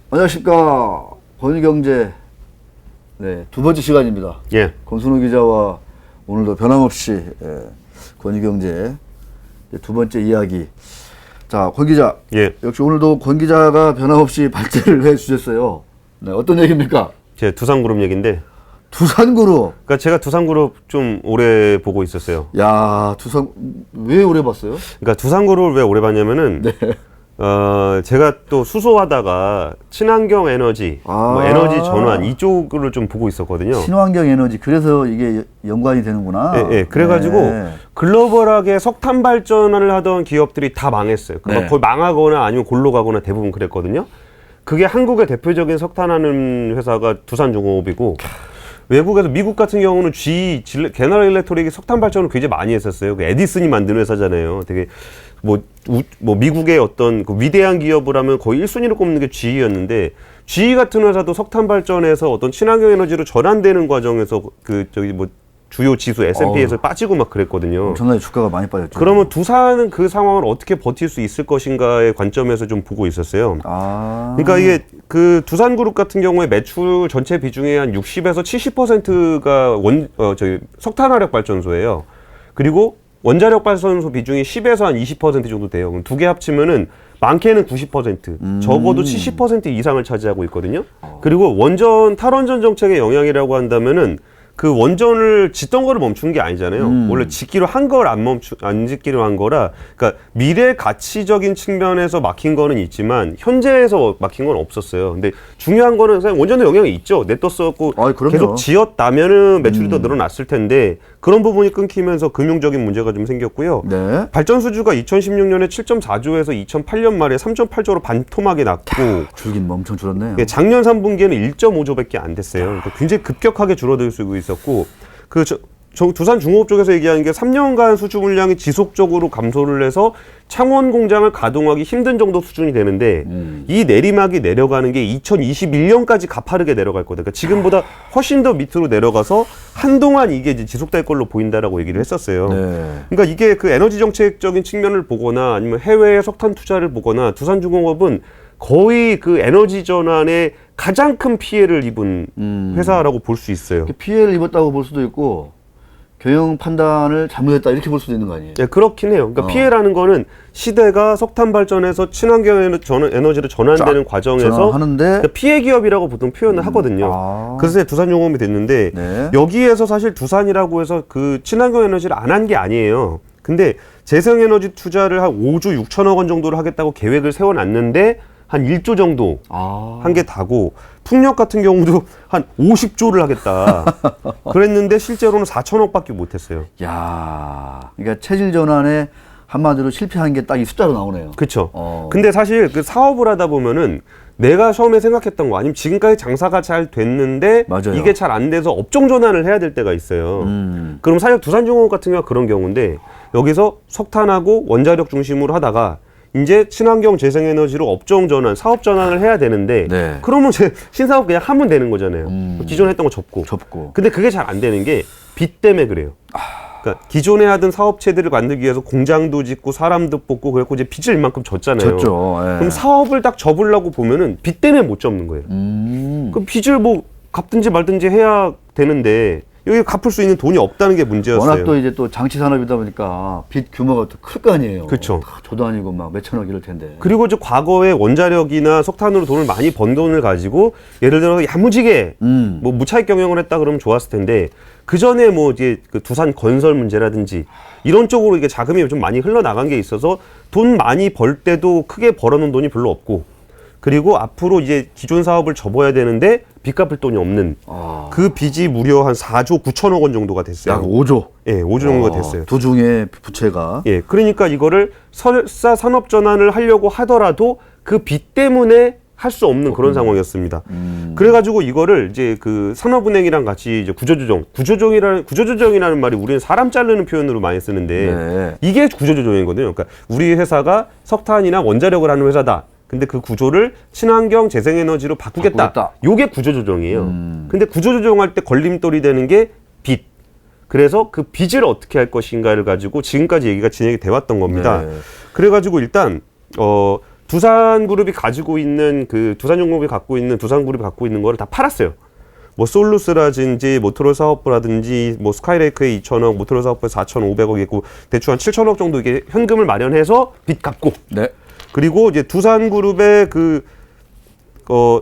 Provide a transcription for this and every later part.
안녕하십니까. 권위경제 네, 두 번째 시간입니다. 예. 권순우 기자와 오늘도 변함없이 권위경제 두 번째 이야기. 자, 권 기자. 예. 역시 오늘도 권 기자가 변함없이 발제를 해 주셨어요. 네, 어떤 얘기입니까? 제 두산그룹 얘기인데. 두산그룹. 그러니까 제가 두산그룹 좀 오래 보고 있었어요. 야, 두산 왜 오래 봤어요? 그러니까 두산그룹을 왜 오래 봤냐면은 네. 제가 또 수소하다가 친환경 에너지, 뭐 에너지 전환 이쪽을 좀 보고 있었거든요. 친환경 에너지. 그래서 이게 연관이 되는구나. 예, 예. 그래가지고 네. 글로벌하게 석탄 발전을 하던 기업들이 다 망했어요. 네. 거의 망하거나 아니면 골로 가거나 대부분 그랬거든요. 그게 한국의 대표적인 석탄하는 회사가 두산중공업이고, 외국에서 미국 같은 경우는 제너럴 일렉트릭이 석탄 발전을 굉장히 많이 했었어요. 그 에디슨이 만든 회사잖아요. 되게 뭐 미국의 어떤 그 위대한 기업을 하면 거의 1순위로 꼽는 게 GE였는데, GE 같은 회사도 석탄 발전에서 어떤 친환경 에너지로 전환되는 과정에서 주요 지수 S&P에서 빠지고 막 그랬거든요. 엄청나게 주가가 많이 빠졌죠. 그러면 두산은 그 상황을 어떻게 버틸 수 있을 것인가의 관점에서 좀 보고 있었어요. 그러니까 이게 그 두산그룹 같은 경우에 매출 전체 비중의 한 60에서 70%가 석탄화력 발전소예요. 그리고 원자력 발전소 비중이 10에서 한 20% 정도 돼요. 그럼 두 개 합치면은 많게는 90%, 적어도 70% 이상을 차지하고 있거든요. 그리고 탈원전 정책의 영향이라고 한다면은 그 원전을 짓던 거를 멈춘 게 아니잖아요. 원래 짓기로 한 걸 안 짓기로 한 거라, 그러니까 미래 가치적인 측면에서 막힌 거는 있지만 현재에서 막힌 건 없었어요. 근데 중요한 거는 사실 원전의 영향이 있죠. 냈었고 계속 지었다면은 매출이 더 늘어났을 텐데 그런 부분이 끊기면서 금융적인 문제가 좀 생겼고요. 네. 발전 수주가 2016년에 7.4조에서 2008년 말에 3.8조로 반토막이 났고, 줄긴 엄청 줄었네요. 예, 작년 3분기에는 1.5조밖에 안 됐어요. 그러니까 굉장히 급격하게 줄어들 수 있었고, 두산중공업 쪽에서 얘기하는 게 3년간 수주 물량이 지속적으로 감소를 해서 창원 공장을 가동하기 힘든 정도 수준이 되는데, 이 내리막이 내려가는 게 2021년까지 가파르게 내려갈 거다. 그러니까 지금보다 훨씬 더 밑으로 내려가서 한동안 이게 이제 지속될 걸로 보인다라고 얘기를 했었어요. 네. 그러니까 이게 그 에너지 정책적인 측면을 보거나 아니면 해외의 석탄 투자를 보거나 두산중공업은 거의 그 에너지 전환에 가장 큰 피해를 입은 회사라고 볼 수 있어요. 피해를 입었다고 볼 수도 있고 경영 판단을 잘못했다 이렇게 볼 수도 있는 거 아니에요? 네, 그렇긴 해요. 그러니까 피해라는 거는 시대가 석탄 발전에서 친환경 에너지로 전환되는 과정에서 그러니까 피해 기업이라고 보통 표현을 하거든요. 그래서 두산중공업이 됐는데, 네. 여기에서 사실 두산이라고 해서 그 친환경 에너지를 안 한 게 아니에요. 근데 재생에너지 투자를 한 5조 6천억 원 정도를 하겠다고 계획을 세워놨는데 한 1조 정도 한 게 다고, 풍력 같은 경우도 한 50조를 하겠다 그랬는데 실제로는 4천억밖에 못했어요. 야, 그러니까 체질 전환에 한마디로 실패한 게 딱 이 숫자로 나오네요. 그렇죠. 근데 사실 그 사업을 하다 보면은 내가 처음에 생각했던 거, 아니면 지금까지 장사가 잘 됐는데 맞아요. 이게 잘 안 돼서 업종 전환을 해야 될 때가 있어요. 그럼 사실 두산중공업 같은 경우가 그런 경우인데, 여기서 석탄하고 원자력 중심으로 하다가 이제 친환경 재생에너지로 업종 전환, 사업 전환을 해야 되는데, 네. 그러면 신사업 그냥 하면 되는 거잖아요. 기존에 했던 거 접고. 근데 그게 잘 안 되는 게 빚 때문에 그래요. 그러니까 기존에 하던 사업체들을 만들기 위해서 공장도 짓고 사람도 뽑고 그랬고 이제 빚을 이만큼 졌잖아요. 졌죠. 예. 그럼 사업을 딱 접으려고 보면은 빚 때문에 못 접는 거예요. 그럼 빚을 뭐 갚든지 말든지 해야 되는데 여기 갚을 수 있는 돈이 없다는 게 문제였어요. 워낙 또 이제 또 장치 산업이다 보니까 빚 규모가 또 클 거 아니에요. 그렇죠. 조도 아니고 막 몇천억 이럴 텐데. 그리고 이제 과거에 원자력이나 석탄으로 돈을 많이 번 돈을 가지고 예를 들어 야무지게 뭐 무차익 경영을 했다 그러면 좋았을 텐데, 그 전에 뭐 이제 그 두산 건설 문제라든지 이런 쪽으로 이게 자금이 좀 많이 흘러나간 게 있어서 돈 많이 벌 때도 크게 벌어놓은 돈이 별로 없고, 그리고 앞으로 이제 기존 사업을 접어야 되는데 빚 갚을 돈이 없는 그 빚이 무려 한 4조 9천억 원 정도가 됐어요. 약 5조. 예, 5조 정도가 됐어요. 도중에 부채가. 예, 그러니까 이거를 설사 산업 전환을 하려고 하더라도 그 빚 때문에 할 수 없는 그런 상황이었습니다. 그래가지고 이거를 이제 그 산업은행이랑 같이 이제 구조조정이라는 말이 우리는 사람 자르는 표현으로 많이 쓰는데, 네. 이게 구조조정이거든요. 그러니까 우리 회사가 석탄이나 원자력을 하는 회사다. 근데 그 구조를 친환경 재생에너지로 바꾸겠다. 요게 구조조정이에요. 근데 구조조정할 때 걸림돌이 되는 게 빚. 그래서 그 빚을 어떻게 할 것인가를 가지고 지금까지 얘기가 진행이 돼 왔던 겁니다. 네. 그래가지고 일단 두산그룹이 가지고 있는 두산중공업이 갖고 있는 두산그룹이 갖고 있는 거를 다 팔았어요. 뭐 솔루스라든지 모토로 사업부라든지 뭐 스카이레이크에 2천억, 모토로 사업부에 4,500억 있고 대충 한 7천억 정도 이게 현금을 마련해서 빚 갚고. 네. 그리고 이제 두산그룹의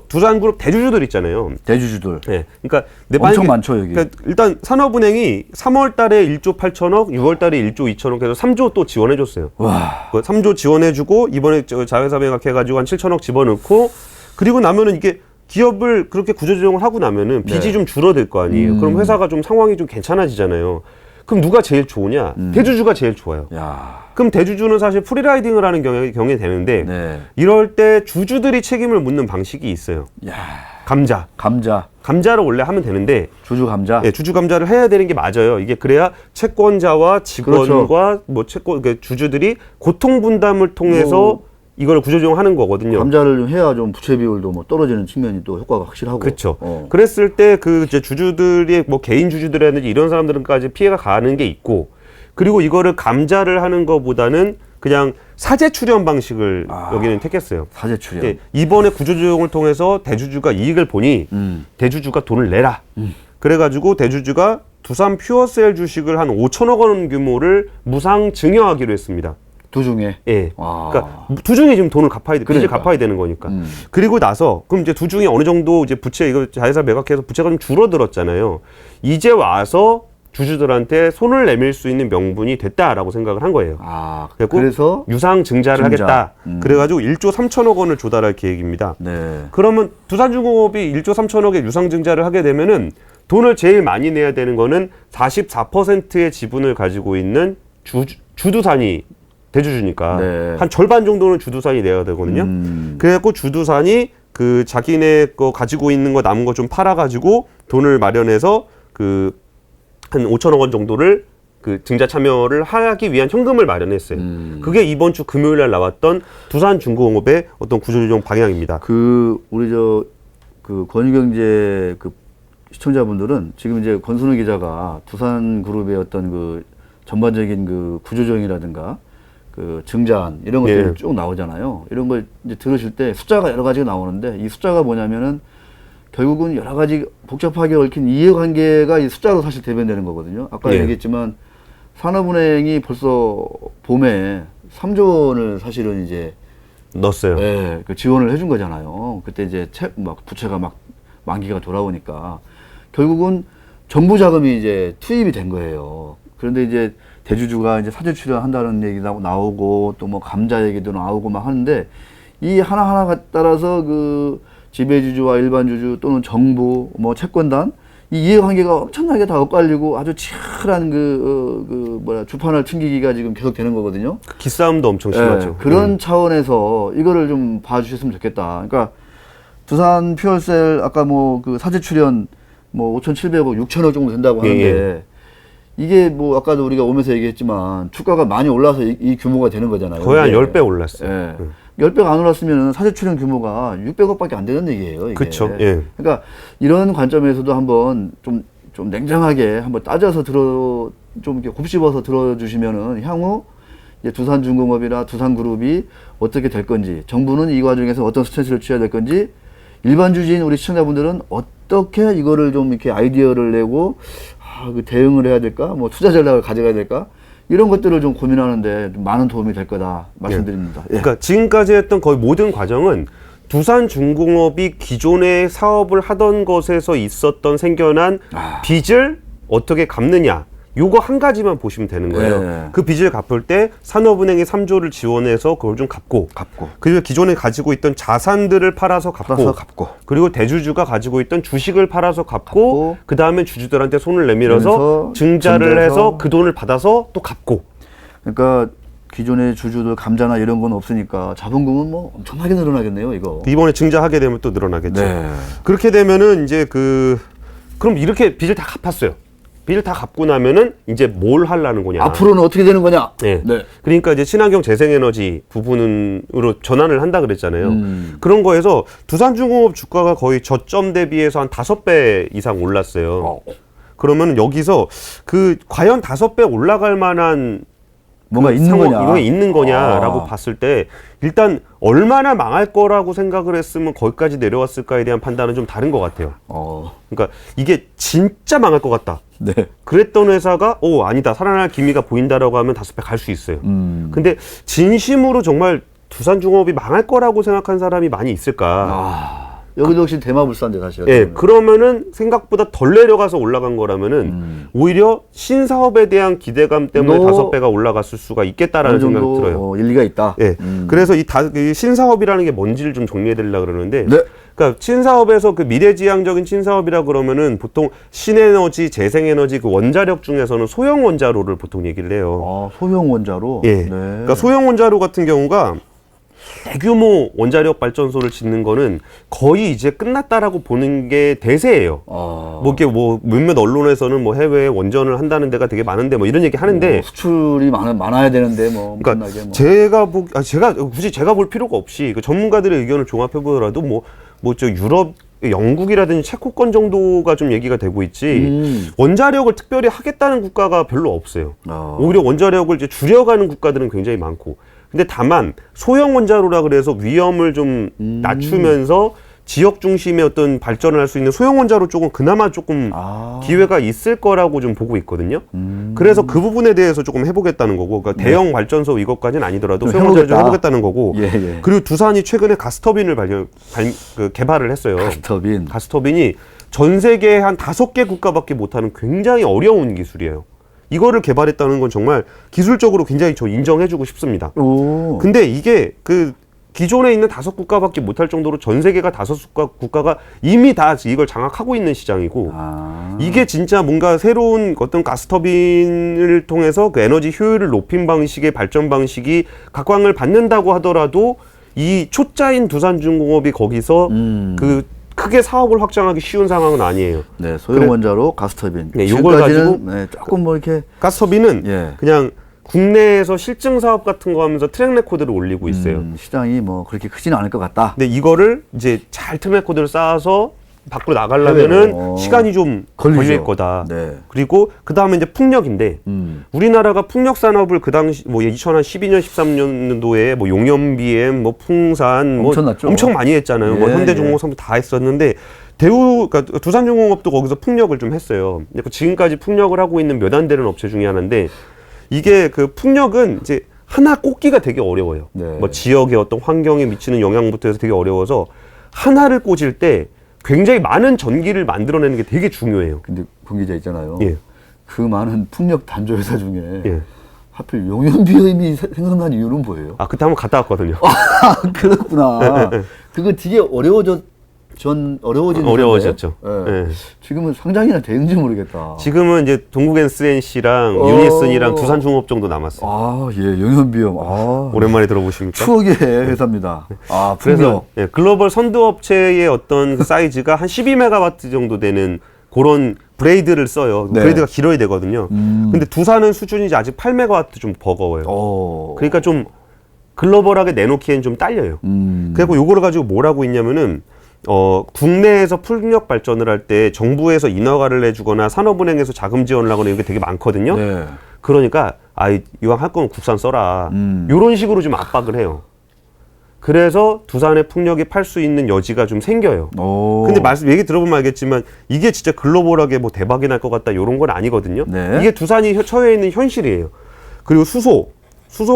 두산그룹 대주주들 있잖아요. 대주주들. 네. 그러니까 엄청 많죠, 여기. 그러니까 일단 산업은행이 3월 달에 1조 8천억, 6월 달에 1조 2천억 해서 3조 또 지원해 줬어요. 와. 3조 지원해 주고 이번에 자회사 매각해 가지고 한 7천억 집어넣고 그리고 나면은 이게 기업을 그렇게 구조조정을 하고 나면은 빚이 네. 좀 줄어들 거 아니에요. 그럼 회사가 좀 상황이 좀 괜찮아지잖아요. 그럼 누가 제일 좋으냐? 대주주가 제일 좋아요. 야. 그럼 대주주는 사실 프리라이딩을 하는 경향이 되는데 네. 이럴 때 주주들이 책임을 묻는 방식이 있어요. 야. 감자를 원래 하면 되는데 주주 감자. 예, 주주 감자를 해야 되는 게 맞아요. 이게 그래야 채권자와 직원과 그렇죠. 뭐 그러니까 주주들이 고통 분담을 통해서 이걸 구조조정하는 거거든요. 감자를 좀 해야 좀 부채 비율도 뭐 떨어지는 측면이 또 효과가 확실하고. 그렇죠. 그랬을 때 이제 주주들이 뭐 개인 주주들이라든지 이런 사람들은까지 피해가 가는 게 있고 그리고 이거를 감자를 하는 것보다는 그냥 사재 출연 방식을 여기는 택했어요. 사재 출연. 예, 이번에 구조조정을 통해서 대주주가 이익을 보니 대주주가 돈을 내라. 그래가지고 대주주가 두산 퓨어셀 주식을 한 5천억 원 규모를 무상 증여하기로 했습니다. 두중에. 예. 그러니까 두중에 지금 돈을 갚아야 돼. 빚을 그러니까. 갚아야 되는 거니까. 그리고 나서 그럼 이제 두중에 어느 정도 이제 부채 이거 자회사 매각해서 부채가 좀 줄어들었잖아요. 이제 와서 주주들한테 손을 내밀 수 있는 명분이 됐다라고 생각을 한 거예요. 그래서 유상 증자를 하겠다. 그래가지고 1조 3천억 원을 조달할 계획입니다. 네. 그러면 두산중공업이 1조 3천억의 유상 증자를 하게 되면은 돈을 제일 많이 내야 되는 거는 44%의 지분을 가지고 있는 주두산이 대주주니까 네. 한 절반 정도는 주두산이 내야 되거든요. 그래갖고 주두산이 자기네 거 가지고 있는 거 남은 거 좀 팔아가지고 돈을 마련해서 한 5천억 원 정도를 증자 참여를 하기 위한 현금을 마련했어요. 그게 이번 주 금요일 날 나왔던 두산중공업의 어떤 구조조정 방향입니다. 우리 권유경제 시청자분들은 지금 이제 권순우 기자가 두산그룹의 어떤 전반적인 구조조정이라든가 증자안 이런 것들이 예. 쭉 나오잖아요. 이런 걸 이제 들으실 때 숫자가 여러 가지가 나오는데 이 숫자가 뭐냐면은 결국은 여러 가지 복잡하게 얽힌 이해관계가 이 숫자로 사실 대변되는 거거든요. 아까 예. 얘기했지만 산업은행이 벌써 봄에 3조 원을 사실은 이제 넣었어요. 네, 지원을 해준 거잖아요. 그때 이제 부채가 막 만기가 돌아오니까 결국은 정부 자금이 이제 투입이 된 거예요. 그런데 이제 대주주가 이제 사재 출연한다는 얘기도 나오고 또 뭐 감자 얘기도 나오고 막 하는데 이 하나하나 따라서 지배주주와 일반주주 또는 정부 뭐 채권단 이 이해관계가 엄청나게 다 엇갈리고 아주 치열한 주판을 튕기기가 지금 계속 되는 거거든요. 기싸움도 엄청 심하죠. 네, 그런 차원에서 이거를 좀 봐주셨으면 좋겠다. 그러니까 두산 퓨어셀 아까 사재 출연 5,700억, 6천억 정도 된다고 하는데 예. 이게 아까도 우리가 오면서 얘기했지만 주가가 많이 올라서 이 규모가 되는 거잖아요. 거의 한 10배 올랐어요. 예. 10배가 안 올랐으면 사재 출연 규모가 600억밖에 안 되는 얘기예요. 이게. 그렇죠. 예. 그러니까 이런 관점에서도 한번 좀 냉정하게 한번 따져서 좀 이렇게 곱씹어서 들어주시면은 향후 이제 두산중공업이나 두산그룹이 어떻게 될 건지, 정부는 이 과정에서 어떤 스탠스를 취해야 될 건지, 일반 주주인 우리 시청자분들은 어떻게 이거를 좀 이렇게 아이디어를 내고 대응을 해야 될까, 투자 전략을 가져가야 될까, 이런 것들을 좀 고민하는데 좀 많은 도움이 될 거다 말씀드립니다. 예. 그러니까 지금까지 했던 거의 모든 과정은 두산중공업이 기존의 사업을 하던 것에서 생겨난 빚을 어떻게 갚느냐. 요거 한 가지만 보시면 되는 거예요. 네. 그 빚을 갚을 때 산업은행이 3조를 지원해서 그걸 좀 갚고 그리고 기존에 가지고 있던 자산들을 팔아서 갚고 그리고 대주주가 가지고 있던 주식을 팔아서 갚고 그 다음에 주주들한테 손을 내밀어서 증자를 해서 그 돈을 받아서 또 갚고. 그러니까 기존의 주주들 감자나 이런 건 없으니까 자본금은 엄청나게 늘어나겠네요, 이거. 이번에 증자하게 되면 또 늘어나겠죠. 네. 그렇게 되면은 이제 그럼 이렇게 빚을 다 갚았어요. 빚을 다 갚고 나면은 이제 뭘 하려는 거냐. 앞으로는 어떻게 되는 거냐. 네. 그러니까 이제 친환경 재생에너지 부분으로 전환을 한다 그랬잖아요. 그런 거에서 두산중공업 주가가 거의 저점 대비해서 한 5배 이상 올랐어요. 그러면 여기서 과연 5배 올라갈 만한 뭔가 있는 거냐? 이거 있는 거냐라고 봤을 때 일단 얼마나 망할 거라고 생각을 했으면 거기까지 내려왔을까에 대한 판단은 좀 다른 것 같아요. 그러니까 이게 진짜 망할 것 같다. 네. 그랬던 회사가 아니다, 살아날 기미가 보인다라고 하면 5배 갈 수 있어요. 근데 진심으로 정말 두산중공업이 망할 거라고 생각한 사람이 많이 있을까? 여기도 역시 대마불사인데 사실. 예, 그러면은 생각보다 덜 내려가서 올라간 거라면은 오히려 신사업에 대한 기대감 때문에 5배가 올라갔을 수가 있겠다라는 생각이 들어요. 일리가 있다. 예, 그래서 이 신사업이라는 게 뭔지를 좀 정리해드리려고 그러는데, 네. 그러니까 신사업에서 그 미래지향적인 신사업이라 그러면은 보통 신에너지, 재생에너지 그 원자력 중에서는 소형 원자로를 보통 얘기를 해요. 소형 원자로. 예, 네. 그러니까 소형 원자로 같은 경우가 대규모 원자력 발전소를 짓는 거는 거의 이제 끝났다라고 보는 게 대세예요. 뭐 이게 뭐 몇몇 언론에서는 뭐 해외에 원전을 한다는 데가 되게 많은데 뭐 이런 얘기 하는데 수출이 많아야 되는데 뭐 그러니까 엄청나게 제가 굳이 제가 볼 필요가 없이 그 전문가들의 의견을 종합해 보더라도 뭐 저 유럽 영국이라든지 체코권 정도가 좀 얘기가 되고 있지 원자력을 특별히 하겠다는 국가가 별로 없어요. 오히려 원자력을 이제 줄여가는 국가들은 굉장히 많고. 근데 다만 소형 원자로라 그래서 위험을 좀 낮추면서 지역 중심의 어떤 발전을 할 수 있는 소형 원자로 쪽은 그나마 조금 기회가 있을 거라고 좀 보고 있거든요. 그래서 그 부분에 대해서 조금 해보겠다는 거고, 그러니까 대형 발전소 이것까지는 아니더라도 소형 원자로 좀 해보겠다는 거고. 예. 그리고 두산이 최근에 가스터빈을 개발을 했어요. 가스터빈이 전 세계에 한 5개 국가밖에 못하는 굉장히 어려운 기술이에요. 이거를 개발했다는 건 정말 기술적으로 굉장히 저 인정해주고 싶습니다. 근데 이게 그 기존에 있는 5국가밖에 못할 정도로 전 세계가 5국가가 이미 다 이걸 장악하고 있는 시장이고, 이게 진짜 뭔가 새로운 어떤 가스터빈을 통해서 그 에너지 효율을 높인 방식의 발전 방식이 각광을 받는다고 하더라도 이 초짜인 두산중공업이 거기서 그 크게 사업을 확장하기 쉬운 상황은 아니에요. 네, 소형 원자로 가스터빈. 네, 요걸 가지고 조금 뭐 이렇게 가스터빈은 그냥 국내에서 실증 사업 같은 거 하면서 트랙 레코드를 올리고 있어요. 시장이 뭐 그렇게 크지는 않을 것 같다. 근데 이거를 이제 잘 트랙 레코드를 쌓아서 밖으로 나가려면은 시간이 좀 걸릴 거다. 네. 그리고 그 다음에 이제 풍력인데 우리나라가 풍력 산업을 그 당시 뭐 2012년 13년도에 뭐 용연 BM, 뭐 풍산 뭐 엄청 많이 했잖아요. 뭐 현대중공업 다 했었는데 그러니까 두산중공업도 거기서 풍력을 좀 했어요. 지금까지 풍력을 하고 있는 몇 안 되는 업체 중에 하나인데, 이게 그 풍력은 이제 하나 꽂기가 되게 어려워요. 뭐 지역의 어떤 환경에 미치는 영향부터 해서 되게 어려워서 하나를 꽂을 때 굉장히 많은 전기를 만들어내는 게 되게 중요해요. 근데 권 기자 있잖아요. 예. 그 많은 풍력 단조 회사 중에 하필 용연비음이 생각난 이유는 뭐예요? 그때 한번 갔다 왔거든요. 그렇구나. 그거 되게 어려워졌죠. 지금은 상장이나 되는지 모르겠다. 지금은 이제 동국 SNC랑 유니슨이랑 두산중공업 정도 남았어요. 용연비음. 오랜만에 들어보십니까? 추억의 회사입니다. 그래서 글로벌 선두업체의 어떤 그 사이즈가 한 12메가와트 정도 되는 그런 브레이드를 써요. 브레이드가 길어야 되거든요. 근데 두산은 수준이 아직 8메가와트 좀 버거워요. 그러니까 좀 글로벌하게 내놓기엔 좀 딸려요. 그리고 요거를 가지고 뭘 하고 있냐면은 국내에서 풍력 발전을 할 때 정부에서 인허가를 해주거나 산업은행에서 자금 지원을 하거나 이런 게 되게 많거든요. 그러니까 이왕 할 거면 국산 써라. 이런 식으로 좀 압박을 해요. 그래서 두산의 풍력이 팔 수 있는 여지가 좀 생겨요. 근데 얘기 들어보면 알겠지만 이게 진짜 글로벌하게 뭐 대박이 날 것 같다 이런 건 아니거든요. 이게 두산이 처해 있는 현실이에요. 그리고 수소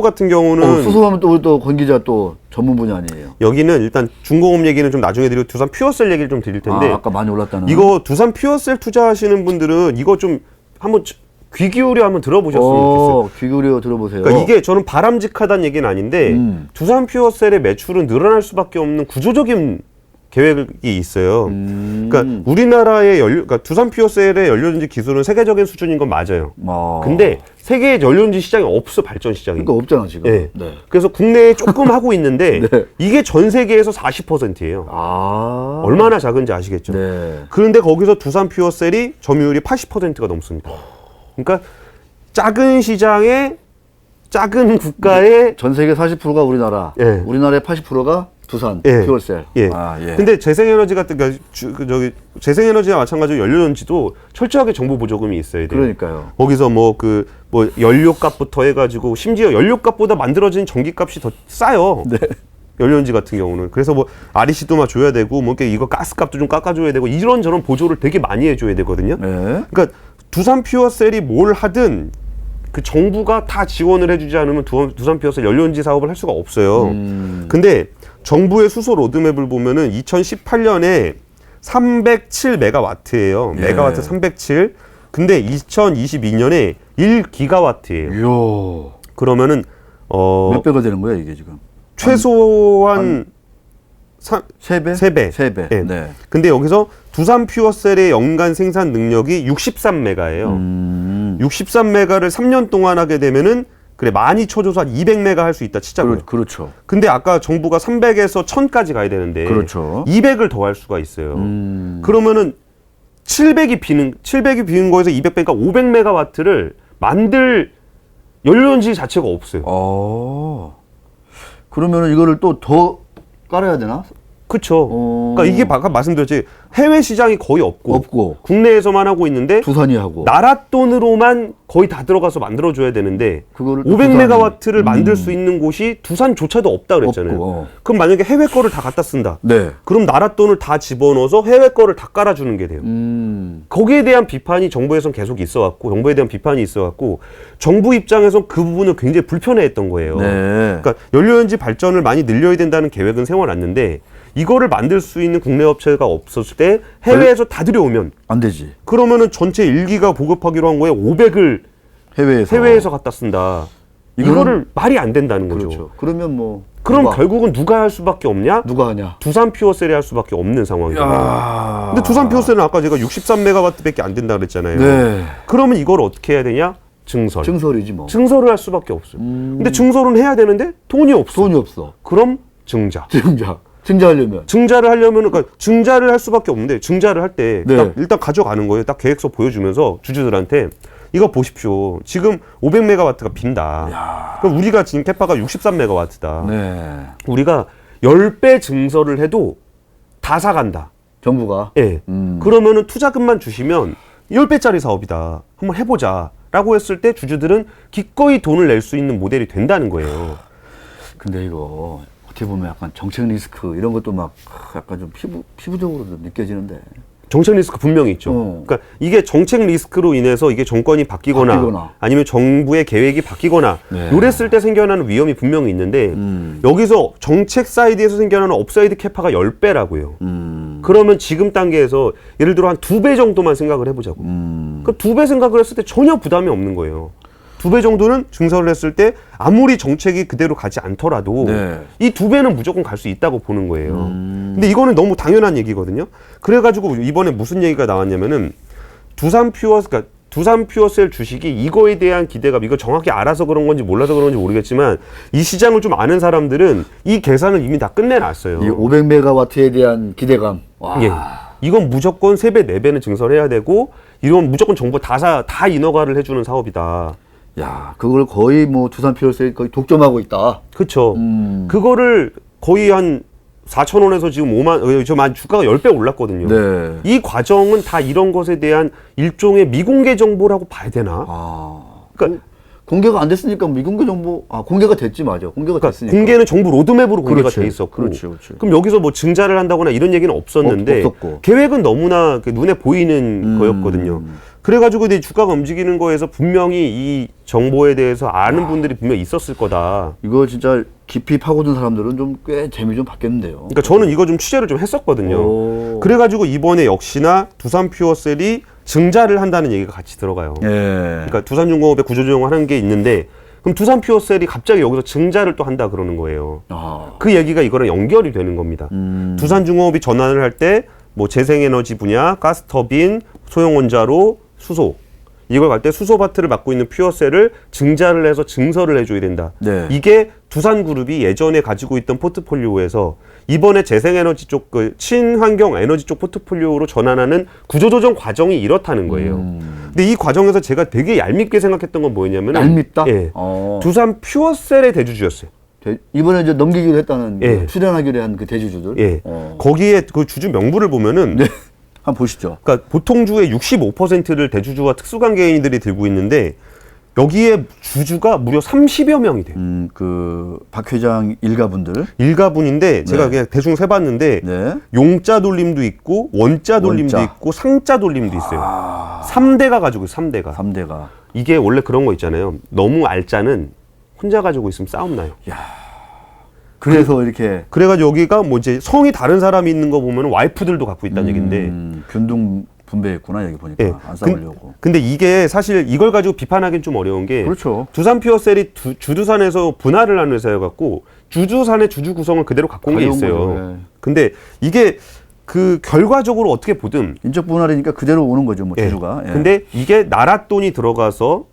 같은 경우는 수소하면 또 권 기자 또 전문 분야 아니에요? 여기는 일단 중공업 얘기는 좀 나중에 드리고 두산 퓨어셀 얘기를 좀 드릴 텐데, 아까 많이 올랐다는 이거 두산 퓨어셀 투자하시는 분들은 이거 좀 한번 귀 기울여 한번 들어보셨으면 좋겠어요. 귀 기울여 들어보세요. 그러니까 이게 저는 바람직하다는 얘기는 아닌데 두산 퓨어셀의 매출은 늘어날 수밖에 없는 구조적인 계획이 있어요. 그러니까 우리나라의 그러니까 두산 퓨어셀의 연료전지 기술은 세계적인 수준인 건 맞아요. 근데 세계의 연료전지 시장이 없어, 발전 시장이. 그러니까 없잖아 지금. 그래서 국내에 조금 하고 있는데 이게 전 세계에서 40%예요. 얼마나 작은지 아시겠죠? 그런데 거기서 두산 퓨어셀이 점유율이 80%가 넘습니다. 그러니까 작은 시장에 작은 국가의 전 세계 40%가 우리나라, 우리나라의 80%가 두산 예. 퓨어셀. 예. 아, 예. 근데 재생에너지 같은 저기 재생에너지와 마찬가지로 연료전지도 철저하게 정보 보조금이 있어야 돼요. 그러니까요. 거기서 뭐 연료값부터 해가지고 심지어 연료값보다 만들어진 전기값이 더 싸요. 네. 연료전지 같은 경우는. 그래서 뭐 REC도 막 줘야 되고 뭐 이거 가스값도 좀 깎아줘야 되고 이런저런 보조를 되게 많이 해줘야 되거든요. 네. 그러니까 두산 퓨어셀이 뭘 하든 그 정부가 다 지원을 해주지 않으면 두산 퓨어셀 연료전지 사업을 할 수가 없어요. 근데 정부의 수소 로드맵을 보면은 2018년에 307메가와트예요. 예. 메가와트 307. 근데 2022년에 1기가와트예요. 이야. 그러면은 몇 배가 되는 거야 이게 지금? 최소한 세 배? 세 배. 세 배. 예. 네. 근데 여기서 두산 퓨어셀의 연간 생산 능력이 63메가예요. 63메가를 3년 동안 하게 되면은 그래 많이 쳐줘서 한 200메가 할 수 있다 치자고요. 그렇죠. 근데 아까 정부가 300에서 1000까지 가야 되는데 그렇죠. 200을 더 할 수가 있어요. 그러면은 700이 비는 거에서 200 빼니까 500메가와트를 만들 연료전지 자체가 없어요. 그러면은 이거를 또 더 깔아야 되나? 그렇죠. 그러니까 이게 아까 말씀드렸지 해외 시장이 거의 없고 국내에서만 하고 있는데 두산이 하고 나라 돈으로만 거의 다 들어가서 만들어줘야 되는데 그거를 500메가와트를 만들 수 있는 곳이 두산조차도 없다 그랬잖아요. 없고. 그럼 만약에 해외 거를 다 갖다 쓴다. 네. 그럼 나라 돈을 다 집어넣어서 해외 거를 다 깔아주는 게 돼요. 거기에 대한 비판이 정부에선 계속 있어왔고 정부에 대한 비판이 있어왔고 정부 입장에선 그 부분을 굉장히 불편해했던 거예요. 네. 그러니까 연료전지 발전을 많이 늘려야 된다는 계획은 세워놨는데 이거를 만들 수 있는 국내 업체가 없었을 때 해외에서 다 들여오면 안 되지. 그러면은 전체 1기가 보급하기로 한 거에 500을 해외에서 갖다 쓴다. 이거를 말이 안 된다는 거죠. 그렇죠. 그러면 뭐 그럼 결국은 누가 할 수밖에 없냐? 누가 하냐? 두산 퓨어셀이 할 수밖에 없는 상황이에요. 근데 두산 퓨어셀은 아까 제가 63메가와트밖에 안 된다 그랬잖아요. 네. 그러면 이걸 어떻게 해야 되냐? 증설이지 뭐. 증설을 할 수밖에 없어요. 근데 증설은 해야 되는데 돈이 없어. 돈이 없어. 그럼 증자. 증자하려면. 증자를 하려면 그러니까 증자를 할 수밖에 없는데 증자를 할 때 네. 일단 가져가는 거예요. 딱 계획서 보여주면서 주주들한테 이거 보십시오. 지금 500메가와트가 빈다. 그럼 우리가 지금 캐파가 63메가와트다. 네. 우리가 10배 증설을 해도 다 사간다. 정부가. 예. 그러면은 투자금만 주시면 10배짜리 사업이다. 한번 해보자. 라고 했을 때 주주들은 기꺼이 돈을 낼 수 있는 모델이 된다는 거예요. 근데 이거 어떻게 보면 약간 정책 리스크 이런 것도 막 약간 좀 피부적으로도 느껴지는데. 정책 리스크 분명히 있죠. 그러니까 이게 정책 리스크로 인해서 이게 정권이 바뀌거나 아니면 정부의 계획이 바뀌거나 네. 요랬을 때 생겨나는 위험이 분명히 있는데 여기서 정책 사이드에서 생겨나는 업사이드 캐파가 10배라고요. 그러면 지금 단계에서 예를 들어 한 2배 정도만 생각을 해보자고. 그럼 2배 생각을 했을 때 전혀 부담이 없는 거예요. 2배 정도는 증설을 했을 때 아무리 정책이 그대로 가지 않더라도 네. 이 2배는 무조건 갈 수 있다고 보는 거예요. 근데 이거는 너무 당연한 얘기거든요. 그래가지고 이번에 무슨 얘기가 나왔냐면은 두산 퓨어셀 주식이 이거에 대한 기대감, 이거 정확히 알아서 그런 건지 몰라서 그런 건지 모르겠지만 이 시장을 좀 아는 사람들은 이 계산을 이미 다 끝내놨어요. 이 500메가와트에 대한 기대감. 와. 예. 이건 무조건 3배, 4배는 증설해야 되고 이건 무조건 정부 다 인허가를 해주는 사업이다. 야, 그걸 거의 뭐 두산 퓨어셀이 거의 독점하고 있다. 그렇죠. 그거를 거의 한 4,000원에서 지금 5만, 주가가 10배 올랐거든요. 네. 이 과정은 다 이런 것에 대한 일종의 미공개 정보라고 봐야 되나? 그러니까 공개가 안 됐으니까 미공개 정보, 공개가 됐지, 맞아. 공개가 됐으니까. 공개는 정부 로드맵으로 공개가 그렇지. 돼 있었고. 그렇지. 그럼 여기서 뭐 증자를 한다거나 이런 얘기는 없었는데 없었고. 계획은 너무나 눈에 보이는 거였거든요. 그래가지고 이제 주가가 움직이는 거에서 분명히 이 정보에 대해서 아는 분들이 분명히 있었을 거다. 이거 진짜 깊이 파고든 사람들은 좀 꽤 재미 좀 받겠는데요. 그러니까 저는 이거 좀 취재를 좀 했었거든요. 그래가지고 이번에 역시나 두산 퓨어셀이 증자를 한다는 얘기가 같이 들어가요. 예. 그러니까 두산중공업의 구조조정을 하는 게 있는데 그럼 두산 퓨어셀이 갑자기 여기서 증자를 또 한다 그러는 거예요. 그 얘기가 이거랑 연결이 되는 겁니다. 두산중공업이 전환을 할 때 뭐 재생에너지 분야, 가스터빈, 소형원자로, 수소 이걸 갈 때 수소바트를 맡고 있는 퓨어셀을 증자를 해서 증설을 해줘야 된다. 네. 이게 두산그룹이 예전에 가지고 있던 포트폴리오에서 이번에 재생에너지 쪽, 친환경 에너지 쪽 포트폴리오로 전환하는 구조조정 과정이 이렇다는 거예요. 근데 이 과정에서 제가 되게 얄밉게 생각했던 건 뭐였냐면 얄밉다? 예, 두산 퓨어셀의 대주주였어요. 이번에 이제 넘기기로 했다는 예. 그 출연하기로 한 그 대주주들. 예. 거기에 그 주주 명부를 보면은 네. 한번 보시죠. 그러니까 보통 주의 65%를 대주주와 특수관계인들이 들고 있는데 여기에 주주가 무려 30여 명이 돼요. 그 박 회장 일가분들. 일가분인데 제가 네. 그냥 대충 세봤는데 네. 용자 돌림도 있고 원자 돌림도 원자. 있고 상자 돌림도 있어요. 3대가 가지고 있어요. 3대가. 3대가. 이게 원래 그런 거 있잖아요. 너무 알짜는 혼자 가지고 있으면 싸움 나요. 그래서 이렇게 그래가지고 여기가 뭐 이제 성이 다른 사람이 있는 거 보면 와이프들도 갖고 있다는 얘기인데. 균등 분배했구나 여기 보니까. 예. 안 싸우려고. 근데 이게 사실 이걸 가지고 비판하기는 좀 어려운 게 그렇죠. 두산 퓨어셀이 주두산에서 분할을 한 회사여갖고 주두산의 주주 구성을 그대로 갖고 온 게 가져온 있어요. 거죠, 예. 근데 이게 그 결과적으로 어떻게 보든 인적 분할이니까 그대로 오는 거죠, 뭐 예. 주주가. 예. 근데 이게 나라 돈이 들어가서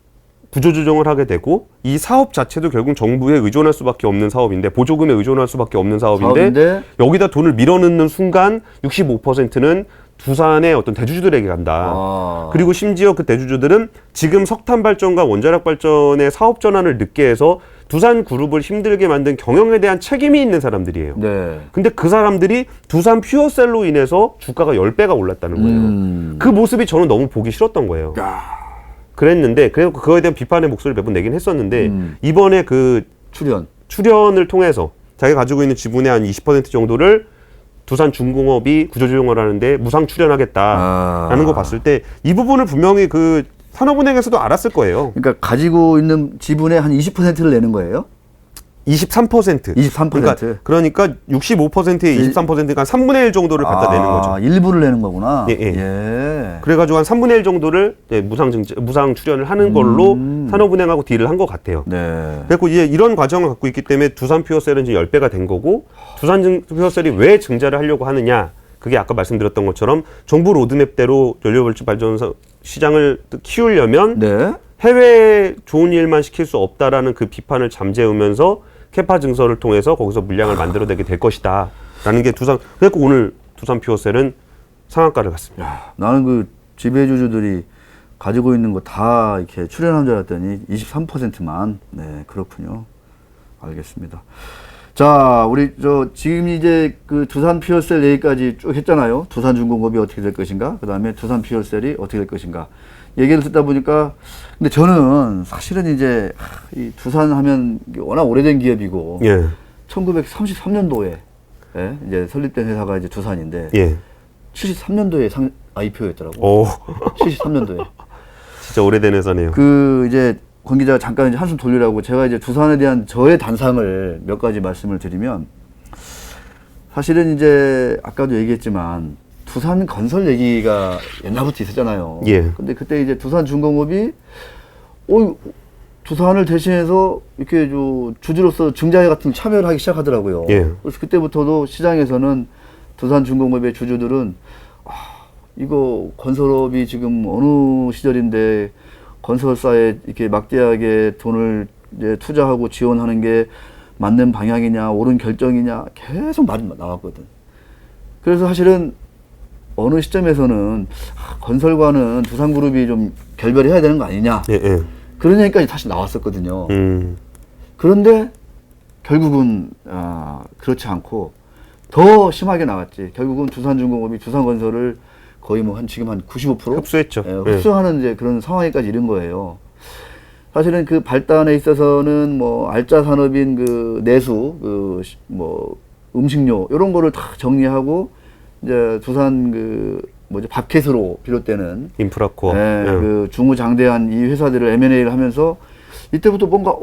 구조조정을 하게 되고 이 사업 자체도 결국 정부에 의존할 수밖에 없는 사업인데 보조금에 의존할 수밖에 없는 사업인데 여기다 돈을 밀어넣는 순간 65%는 두산의 어떤 대주주들에게 간다. 그리고 심지어 그 대주주들은 지금 석탄 발전과 원자력 발전의 사업 전환을 늦게 해서 두산 그룹을 힘들게 만든 경영에 대한 책임이 있는 사람들이에요. 네. 근데 그 사람들이 두산 퓨어셀로 인해서 주가가 10배가 올랐다는 거예요. 그 모습이 저는 너무 보기 싫었던 거예요. 그랬는데 그래서 그거에 대한 비판의 목소리를 몇 번 내긴 했었는데 이번에 그 출연을 통해서 자기가 가지고 있는 지분의 한 20% 정도를 두산중공업이 구조조정을 하는데 무상 출연하겠다라는 거 봤을 때 이 부분을 분명히 그 산업은행에서도 알았을 거예요. 그러니까 가지고 있는 지분의 한 20%를 내는 거예요? 23%. 23%. 그러니까 65%에 23%가 한 3분의 1 정도를 갖다 내는 거죠. 일부를 내는 거구나. 예, 예. 예. 그래가지고 한 3분의 1 정도를 무상 출연을 하는 걸로 산업은행하고 딜을 한 것 같아요. 네. 그리고 이제 이런 과정을 갖고 있기 때문에 두산 퓨어셀은 이제 10배가 된 거고 두산 퓨어셀이 왜 증자를 하려고 하느냐. 그게 아까 말씀드렸던 것처럼 정부 로드맵대로 연료발전 시장을 키우려면 네. 해외에 좋은 일만 시킬 수 없다라는 그 비판을 잠재우면서 캐파 증서를 통해서 거기서 물량을 만들어내게 될 것이다. 라는 게 그래서 오늘 두산 퓨어셀은 상한가를 갔습니다. 야, 나는 그 지배주주들이 가지고 있는 거 다 이렇게 출연한 줄 알았더니 23%만. 네, 그렇군요. 알겠습니다. 자, 우리 지금 이제 그 두산 퓨어셀 얘기까지 쭉 했잖아요. 두산중공업이 어떻게 될 것인가, 그 다음에 두산 퓨어셀이 어떻게 될 것인가. 얘기를 듣다 보니까, 근데 저는 사실은 이제 이 두산 하면 워낙 오래된 기업이고, 예. 1933년도에 예, 이제 설립된 회사가 이제 두산인데, 예. 73년도에 IPO였더라고. 오. 73년도에. 진짜 오래된 회사네요. 그 이제 권 기자가 잠깐 이제 한숨 돌리라고 제가 이제 두산에 대한 저의 단상을 몇 가지 말씀을 드리면, 사실은 이제 아까도 얘기했지만 두산 건설 얘기가 옛날부터 있었잖아요. 예. 근데 그때 이제 두산중공업이 두산을 대신해서 이렇게 주주로서 증자회 같은 참여를 하기 시작하더라고요. 예. 그래서 그때부터도 시장에서는 두산중공업의 주주들은 이거 건설업이 지금 어느 시절인데 건설사에 이렇게 막대하게 돈을 이제 투자하고 지원하는 게 맞는 방향이냐, 옳은 결정이냐 계속 말이 나왔거든. 그래서 사실은 어느 시점에서는 건설과는 두산그룹이 좀 결별해야 되는 거 아니냐. 예, 예. 그런 얘기까지 사실 나왔었거든요. 그런데 결국은 그렇지 않고 더 심하게 나왔지. 결국은 두산중공업이 두산건설을 거의 뭐 지금 한 95% 흡수했죠. 예, 흡수하는 이제 그런 상황에까지 이른 거예요. 사실은 그 발단에 있어서는 뭐 알짜 산업인 그 내수, 뭐 음식료 이런 거를 다 정리하고 이제 두산 밥캣으로 비롯되는 인프라코어. 그 중후장대한 이 회사들을 M&A를 하면서 이때부터 뭔가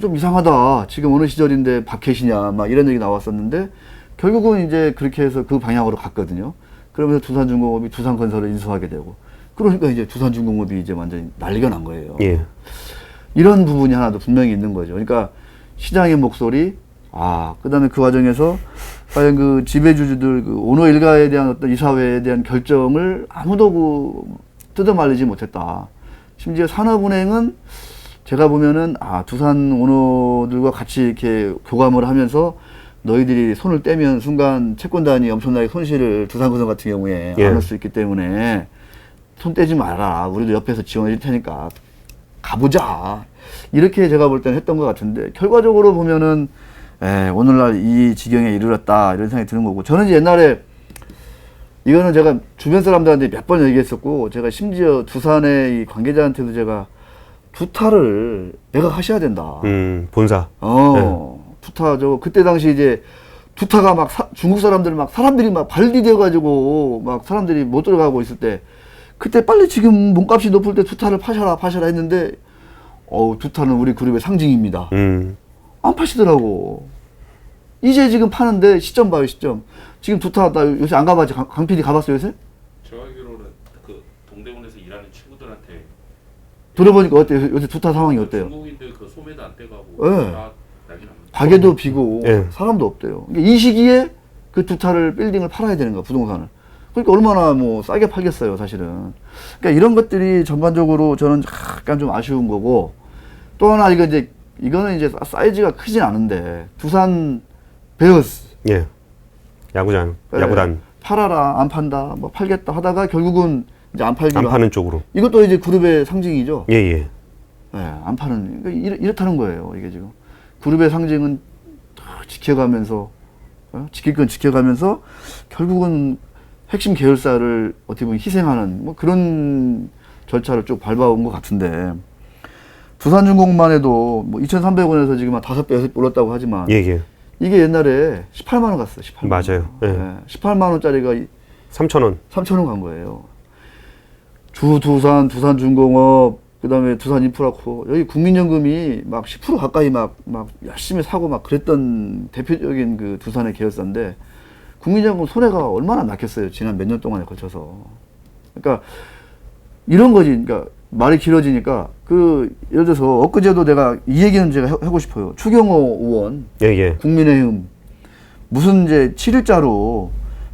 좀 이상하다. 지금 어느 시절인데 밥캣이냐 막 이런 얘기 나왔었는데 결국은 이제 그렇게 해서 그 방향으로 갔거든요. 그러면서 두산중공업이 두산건설을 인수하게 되고, 그러니까 이제 두산중공업이 이제 완전히 난리가 난 거예요. 예. 이런 부분이 하나도 분명히 있는 거죠. 그러니까 시장의 목소리, 그 다음에 그 과정에서 과연 그 지배주주들, 그 오너 일가에 대한 어떤 이사회에 대한 결정을 아무도 뜯어말리지 못했다. 심지어 산업은행은 제가 보면은 두산 오너들과 같이 이렇게 교감을 하면서 너희들이 손을 떼면 순간 채권단이 엄청나게 손실을 두산건설 같은 경우에 안을 수 있기 때문에 손 떼지 마라. 우리도 옆에서 지원해 줄 테니까 가보자. 이렇게 제가 볼 때는 했던 것 같은데 결과적으로 보면은 오늘날 이 지경에 이르렀다 이런 생각이 드는 거고 저는 이제 옛날에 이거는 제가 주변 사람들한테 몇 번 얘기했었고 제가 심지어 두산의 이 관계자한테도 제가 두타를 내가 하셔야 된다. 본사. 두타 그때 당시 이제 두타가 막 중국 사람들 막 사람들이 막 발디뎌 가지고 막 사람들이 못 들어가고 있을 때 그때 빨리 지금 몸값이 높을 때 두타를 파셔라 했는데 두타는 우리 그룹의 상징입니다. 안 파시더라고. 이제 지금 파는데 시점 봐요, 시점. 지금 두타 나 요새 안 가봤지? 강 PD 가봤어 요새? 저 알기로는 그 동대문에서 일하는 친구들한테 들어보니까 어때요? 요새 두타 상황이 어때요? 중국인들 그 소매도 안 떼가고 네. 다 난리 납니다. 가게도 비고 예. 사람도 없대요. 그러니까 이 시기에 그 두타를 빌딩을 팔아야 되는 거야, 부동산을. 그러니까 얼마나 뭐 싸게 팔겠어요, 사실은. 그러니까 이런 것들이 전반적으로 저는 약간 좀 아쉬운 거고 또 하나 이거는 이제 사이즈가 크진 않은데 두산 베어스 예. 야구장, 야구단. 팔아라 안 판다 뭐 팔겠다 하다가 결국은 이제 안 팔기로 안 파는 쪽으로. 이것도 이제 그룹의 상징이죠. 예. 안 파는 그러니까 이렇다는 거예요. 이게 지금 그룹의 상징은 지켜가면서 지킬 건 지켜가면서 결국은 핵심 계열사를 어떻게 보면 희생하는 뭐 그런 절차를 쭉 밟아온 것 같은데 두산중공만 해도 뭐 2,300원에서 지금 한 5배, 6배 올랐다고 하지만 예. 이게 옛날에 18만 원 갔어요. 18만 원. 맞아요. 예. 18만 원짜리가 3,000원. 3,000원 간 거예요. 두산, 두산중공업, 그다음에 두산인프라코 여기 국민연금이 막 10% 가까이 막 열심히 사고 막 그랬던 대표적인 그 두산의 계열사인데 국민연금 손해가 얼마나 났겠어요. 지난 몇 년 동안에 걸쳐서. 그러니까 이런 거지. 그러니까 말이 길어지니까 예를 들어서 엊그제도 내가 이 얘기는 제가 하고 싶어요. 추경호 의원, 예. 국민의힘 무슨 이제 7일자로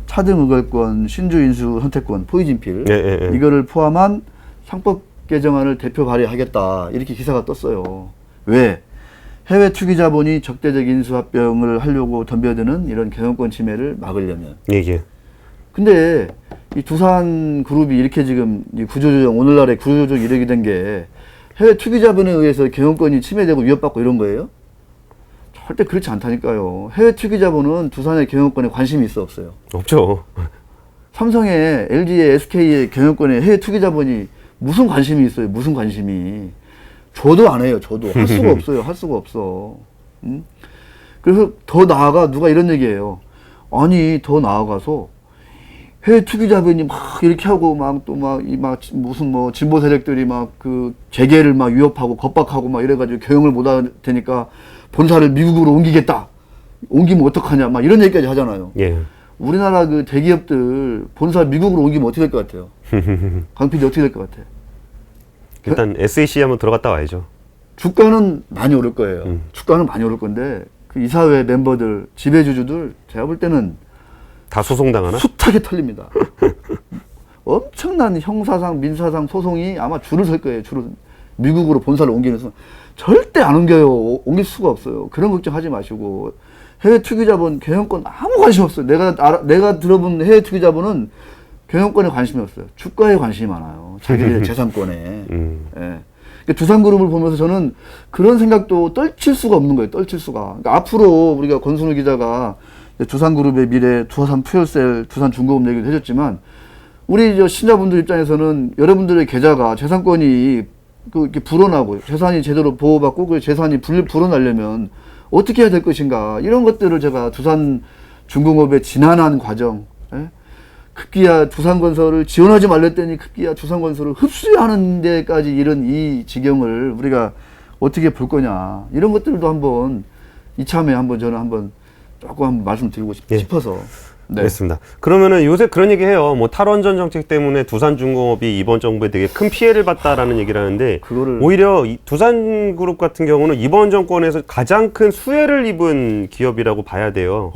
차등 의결권, 신주 인수 선택권, 포이즌필 예. 이거를 포함한 상법 개정안을 대표 발의하겠다 이렇게 기사가 떴어요. 왜? 해외 투기 자본이 적대적 인수합병을 하려고 덤벼드는 이런 경영권 침해를 막으려면. 예. 근데 이 두산 그룹이 이렇게 지금 이 구조조정 오늘날의 구조조정 이렇게 된 게 해외 투기 자본에 의해서 경영권이 침해되고 위협받고 이런 거예요? 절대 그렇지 않다니까요. 해외 투기 자본은 두산의 경영권에 관심이 있어 없어요? 없죠. 삼성의, LG의, SK의 경영권에 해외 투기 자본이 무슨 관심이 있어요? 무슨 관심이? 줘도 안 해요. 줘도 할 수가 없어요. 할 수가 없어. 그래서 더 나아가 누가 이런 얘기해요. 아니 더 나아가서 해외 투기 자본이 막 이렇게 하고 무슨 뭐 진보 세력들이 막 그 재계를 막 위협하고 겁박하고 막 이래가지고 경영을 못 할 테니까 본사를 미국으로 옮기겠다. 옮기면 어떡하냐. 막 이런 얘기까지 하잖아요. 예. 우리나라 그 대기업들 본사 미국으로 옮기면 어떻게 될 것 같아요? 강 PD 어떻게 될 것 같아? 일단 SAC 한번 들어갔다 와야죠. 주가는 많이 오를 거예요. 주가는 많이 오를 건데 그 이사회 멤버들, 지배주주들 제가 볼 때는 다 소송당하나? 숱하게 털립니다. 엄청난 형사상, 민사상 소송이 아마 줄을 설 거예요. 미국으로 본사를 옮기는 순간 절대 안 옮겨요. 옮길 수가 없어요. 그런 걱정하지 마시고 해외 투기 자본 경영권 아무 관심 없어요. 내가 들어본 해외 투기 자본은 경영권에 관심이 없어요. 주가에 관심이 많아요. 자기들의 재산권에. 예. 그러니까 두산그룹을 보면서 저는 그런 생각도 떨칠 수가 없는 거예요. 떨칠 수가. 그러니까 앞으로 우리가 권순우 기자가 두산그룹의 미래, 두산 퓨얼셀, 두산중공업 얘기를 해줬지만 우리 신자분들 입장에서는 여러분들의 계좌가 재산권이 이렇게 불어나고 재산이 제대로 보호받고 그 재산이 불어나려면 어떻게 해야 될 것인가 이런 것들을 제가 두산중공업의 지난한 과정 급기야 두산건설을 지원하지 말랬더니 급기야 두산건설을 흡수하는 데까지 이런 이 지경을 우리가 어떻게 볼 거냐 이런 것들도 한번 이참에 저는 한번 조금 한번 말씀드리고 싶어서. 네. 알겠습니다. 그러면은 요새 그런 얘기 해요. 뭐 탈원전 정책 때문에 두산중공업이 이번 정부에 되게 큰 피해를 봤다라는 얘기를 하는데 오히려 이 두산그룹 같은 경우는 이번 정권에서 가장 큰 수혜를 입은 기업이라고 봐야 돼요.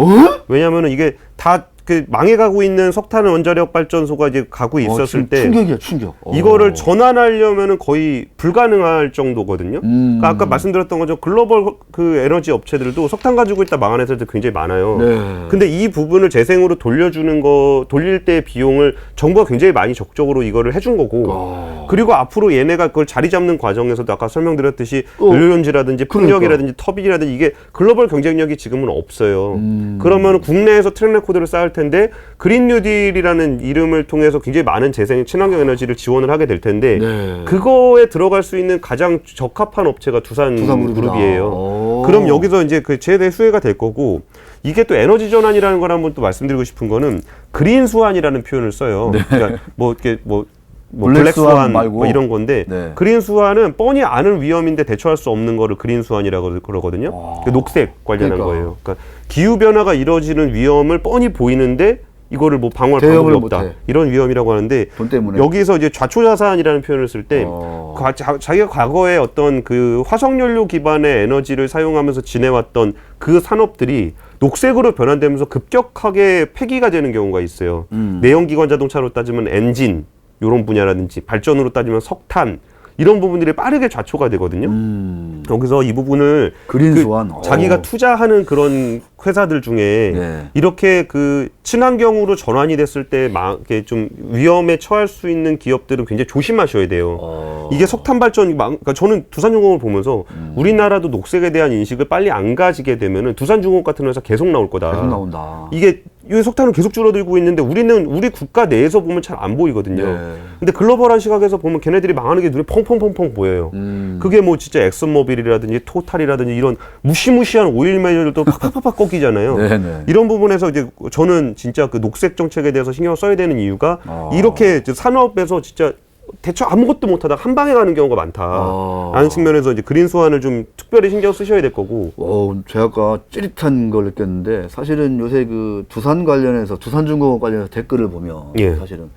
왜냐하면은 이게 다 그 망해가고 있는 석탄 원자력 발전소가 이제 가고 있었을 때 충격이야, 충격. 이거를 전환하려면은 거의 불가능할 정도거든요. 그러니까 아까 말씀드렸던 것처럼 글로벌 그 에너지 업체들도 석탄 가지고 있다 망한 회사들 굉장히 많아요. 네. 근데 이 부분을 재생으로 돌릴 때 비용을 정부가 굉장히 많이 적극적으로 이거를 해준 거고, 그리고 앞으로 얘네가 그걸 자리 잡는 과정에서도 아까 설명드렸듯이 연료연지라든지 풍력이라든지 터빈이라든지 이게 글로벌 경쟁력이 지금은 없어요. 그러면 국내에서 트랙 레코드를 쌓을 텐데 그린 뉴딜이라는 이름을 통해서 굉장히 많은 재생 친환경 에너지를 지원을 하게 될 텐데 그거에 들어갈 수 있는 가장 적합한 업체가 두산그룹이에요. 그럼 여기서 이제 그 최대 수혜가 될 거고, 이게 또 에너지 전환이라는 걸 한번 또 말씀드리고 싶은 거는 그린 수환이라는 표현을 써요. 그러니까 뭐 이렇게 뭐 블랙 수환 말고 뭐 이런 건데, 그린 수환은 뻔히 아는 위험인데 대처할 수 없는 거를 그린 수환이라고 그러거든요. 녹색 관련한 거예요. 그러니까 기후 변화가 이루어지는 위험을 뻔히 보이는데 이거를 뭐 방어할 방법이 없다. 못해. 이런 위험이라고 하는데, 돈 때문에. 여기서 이제 좌초자산이라는 표현을 쓸 때 자기가 과거에 어떤 그 화석연료 기반의 에너지를 사용하면서 지내왔던 그 산업들이 녹색으로 변환되면서 급격하게 폐기가 되는 경우가 있어요. 내연기관 자동차로 따지면 엔진 이런 분야라든지, 발전으로 따지면 석탄, 이런 부분들이 빠르게 좌초가 되거든요. 여기서 이 부분을 그린수완 자기가 투자하는 그런 회사들 중에 이렇게 그 친환경으로 전환이 됐을 때 이렇게 좀 위험에 처할 수 있는 기업들은 굉장히 조심하셔야 돼요. 이게 석탄 발전, 그러니까 저는 두산중공업을 보면서 우리나라도 녹색에 대한 인식을 빨리 안 가지게 되면은 두산중공업 같은 회사 계속 나올 거다. 계속 나온다. 이게 석탄은 계속 줄어들고 있는데 우리 국가 내에서 보면 잘 안 보이거든요. 근데 글로벌한 시각에서 보면 걔네들이 망하는 게 눈에 펑펑펑펑 보여요. 그게 뭐 진짜 엑슨모빌이라든지 토탈이라든지 이런 무시무시한 오일 매니저들도 팍팍팍 꺾이잖아요. 이런 부분에서 이제 저는 진짜 그 녹색 정책에 대해서 신경을 써야 되는 이유가 이렇게 산업에서 진짜 대처 아무것도 못하다가 한 방에 가는 경우가 많다라는 측면에서 이제 그린 수완을 좀 특별히 신경 쓰셔야 될 거고. 제가 아까 찌릿한 걸 느꼈는데, 사실은 요새 그 두산 관련해서, 두산중공업 관련해서 댓글을 보면 사실은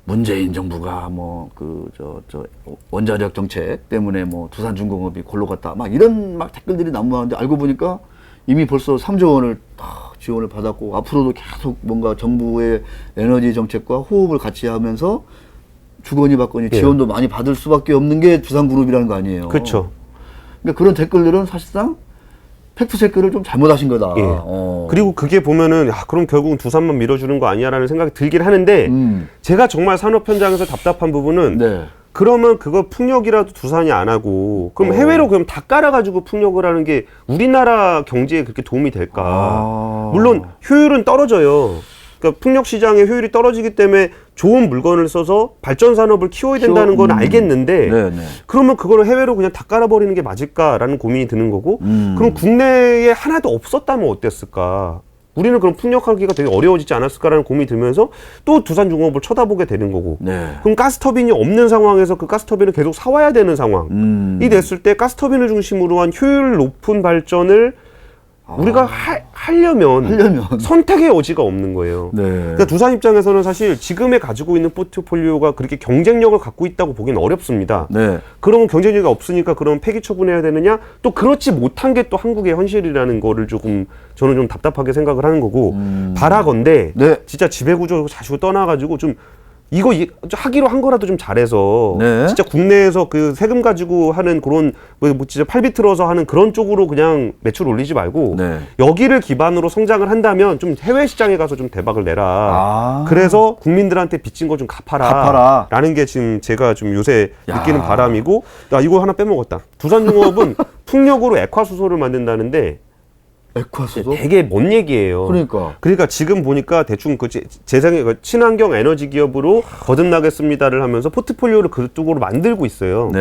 문재인 정부가 뭐 저 원자력 정책 때문에 뭐 두산중공업이 골로 갔다 막 이런 막 댓글들이 난무하는데, 알고 보니까 이미 벌써 3조 원을 다 지원을 받았고 앞으로도 계속 뭔가 정부의 에너지 정책과 호흡을 같이 하면서 주거니 받거니 지원도 많이 받을 수밖에 없는 게 두산그룹이라는 거 아니에요. 그렇죠. 그러니까 그런 댓글들은 사실상 팩트체크를 좀 잘못하신 거다. 그리고 그게 보면은 그럼 결국은 두산만 밀어주는 거 아니야라는 생각이 들긴 하는데, 제가 정말 산업 현장에서 답답한 부분은 그러면 그거 풍력이라도 두산이 안 하고 그럼 해외로 그럼 다 깔아가지고 풍력을 하는 게 우리나라 경제에 그렇게 도움이 될까? 물론 효율은 떨어져요. 그러니까 풍력 시장의 효율이 떨어지기 때문에 좋은 물건을 써서 발전 산업을 키워야 된다는 건 알겠는데, 그러면 그거를 해외로 그냥 다 깔아버리는 게 맞을까라는 고민이 드는 거고, 그럼 국내에 하나도 없었다면 어땠을까? 우리는 그럼 풍력하기가 되게 어려워지지 않았을까라는 고민이 들면서 또 두산중공업을 쳐다보게 되는 거고, 그럼 가스터빈이 없는 상황에서 그 가스터빈을 계속 사와야 되는 상황이 됐을 때 가스터빈을 중심으로 한 효율 높은 발전을 우리가 하려면 선택의 여지가 없는 거예요. 그러니까 두산 입장에서는 사실 지금에 가지고 있는 포트폴리오가 그렇게 경쟁력을 갖고 있다고 보기는 어렵습니다. 그러면 경쟁력이 없으니까 그럼 폐기 처분해야 되느냐? 또 그렇지 못한 게 또 한국의 현실이라는 거를 조금 저는 좀 답답하게 생각을 하는 거고, 바라건대 진짜 지배구조 자시고 떠나가지고 좀 이거 하기로 한 거라도 좀 잘해서 진짜 국내에서 그 세금 가지고 하는 그런 뭐 진짜 팔비틀어서 하는 그런 쪽으로 그냥 매출 올리지 말고 여기를 기반으로 성장을 한다면 좀 해외 시장에 가서 좀 대박을 내라. 그래서 국민들한테 빚진 거 좀 갚아라. 라는 게 지금 제가 좀 요새 느끼는 바람이고, 이거 하나 빼먹었다. 두산중공업은 풍력으로 액화수소를 만든다는데 액화수소? 되게 먼 얘기예요. 그러니까 지금 보니까 대충 그 재생의 친환경 에너지 기업으로 거듭나겠습니다를 하면서 포트폴리오를 그쪽으로 만들고 있어요.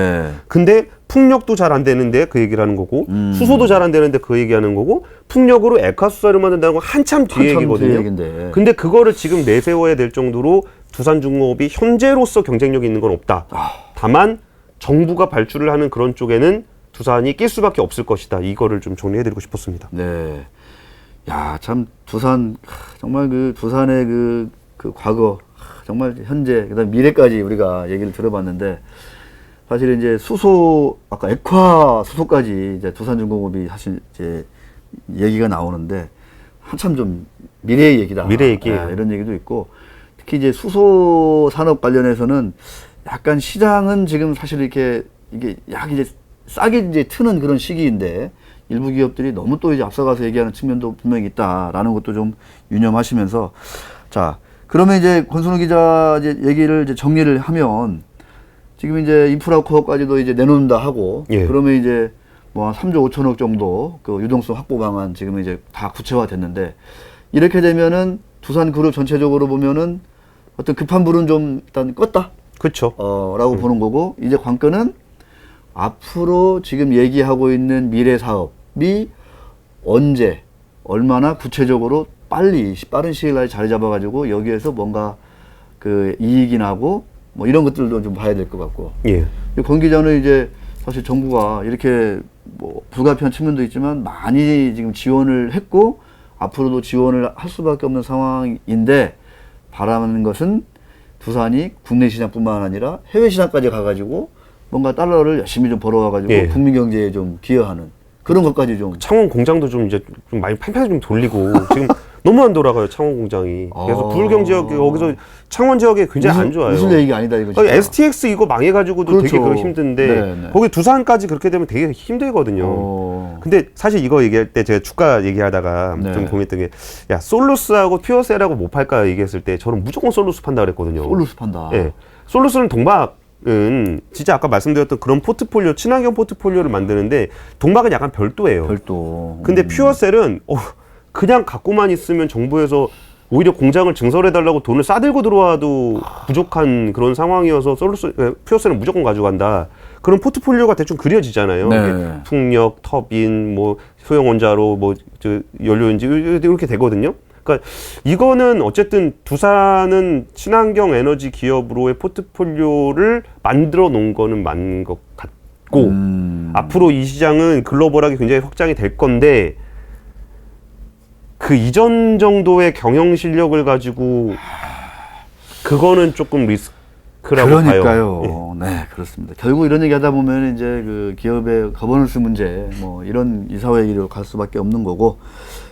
근데 풍력도 잘 안 되는데 그 얘기를 하는 거고, 수소도 잘 안 되는데 그 얘기하는 거고, 풍력으로 액화수소를 만든다는 건 한참 뒤에 얘기거든요. 근데 그거를 지금 내세워야 될 정도로 두산중공업이 현재로서 경쟁력이 있는 건 없다. 다만 정부가 발주를 하는 그런 쪽에는 두산이 낄 수밖에 없을 것이다. 이거를 좀 정리해드리고 싶었습니다. 참 두산, 정말 그 두산의 그 과거, 정말 현재, 그다음 미래까지 우리가 얘기를 들어봤는데, 사실 이제 수소, 아까 액화 수소까지 이제 두산중공업이 사실 이제 얘기가 나오는데 한참 좀 미래의 얘기다. 미래 얘기. 이런 얘기도 있고, 특히 이제 수소 산업 관련해서는 약간 시장은 지금 사실 이게 약 이제 싸게 이제 트는 그런 시기인데, 일부 기업들이 너무 또 이제 앞서가서 얘기하는 측면도 분명히 있다라는 것도 좀 유념하시면서, 자, 그러면 이제 권순우 기자 이제 얘기를 이제 정리를 하면, 지금 이제 인프라 코어까지도 이제 내놓는다 하고, 예. 그러면 이제 뭐 3조 5천억 정도 그 유동성 확보 방안 지금 이제 다 구체화 됐는데, 이렇게 되면은 두산 그룹 전체적으로 보면은 어떤 급한 불은 좀 일단 껐다. 그렇죠. 라고 보는 거고, 이제 관건은 앞으로 지금 얘기하고 있는 미래 사업이 언제, 얼마나 구체적으로 빨리, 빠른 시일 내에 자리 잡아가지고 여기에서 뭔가 그 이익이 나고 뭐 이런 것들도 좀 봐야 될 것 같고. 예. 권 기자는 이제 사실 정부가 이렇게 뭐 불가피한 측면도 있지만 많이 지금 지원을 했고 앞으로도 지원을 할 수밖에 없는 상황인데 바라는 것은 두산이 국내 시장뿐만 아니라 해외 시장까지 가가지고 뭔가 달러를 열심히 좀 벌어와가지고 예. 국민 경제에 좀 기여하는 그런 것까지 좀. 창원 공장도 좀 이제 좀 많이 판판하게 좀 돌리고 지금 너무 안 돌아가요 창원 공장이. 그래서 부울경 지역 여기서 창원 지역에 굉장히 안 좋아요. 무슨 얘기가 아니다 이거. 아니, STX 이거 망해가지고도 그렇죠. 되게 그거 힘든데 네네. 거기 두산까지 그렇게 되면 되게 힘들거든요. 근데 사실 이거 얘기할 때 제가 주가 얘기하다가 네. 좀 고민했던 게 야 솔루스하고 퓨어셀하고 못 팔까 얘기했을 때 저는 무조건 솔루스 판다 그랬거든요. 솔루스 판다. 예. 솔루스는 동박은 진짜 아까 말씀드렸던 그런 포트폴리오 친환경 포트폴리오를 만드는데 동박은 약간 별도예요. 별도. 근데 퓨어셀은 그냥 갖고만 있으면 정부에서 오히려 공장을 증설해달라고 돈을 싸들고 들어와도 부족한 그런 상황이어서 퓨어셀은 무조건 가져간다. 그런 포트폴리오가 대충 그려지잖아요. 네. 풍력, 터빈, 뭐 소형 원자로, 뭐 연료인지 이렇게 되거든요. 그러니까 이거는 어쨌든 두산은 친환경 에너지 기업으로의 포트폴리오를 만들어 놓은 거는 맞는 것 같고 앞으로 이 시장은 글로벌하게 굉장히 확장이 될 건데 그 이전 정도의 경영 실력을 가지고 그거는 조금 리스크라고 그러니까요. 봐요. 네, 그렇습니다. 결국 이런 얘기 하다 보면 이제 그 기업의 거버넌스 문제, 뭐 이런 이사회 얘기로 갈 수밖에 없는 거고.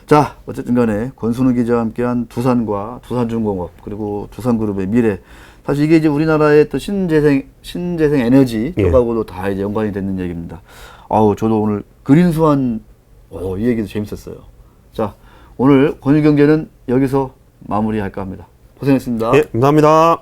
자, 어쨌든 간에 권순우 기자와 함께한 두산과 두산중공업 그리고 두산그룹의 미래. 사실 이게 이제 우리나라의 또 신재생 에너지 쪽하고도 다 이제 연관이 되는 얘기입니다. 저도 오늘 그린수완, 이 얘기도 재밌었어요. 자, 오늘 권유경제는 여기서 마무리할까 합니다. 고생했습니다. 예, 감사합니다.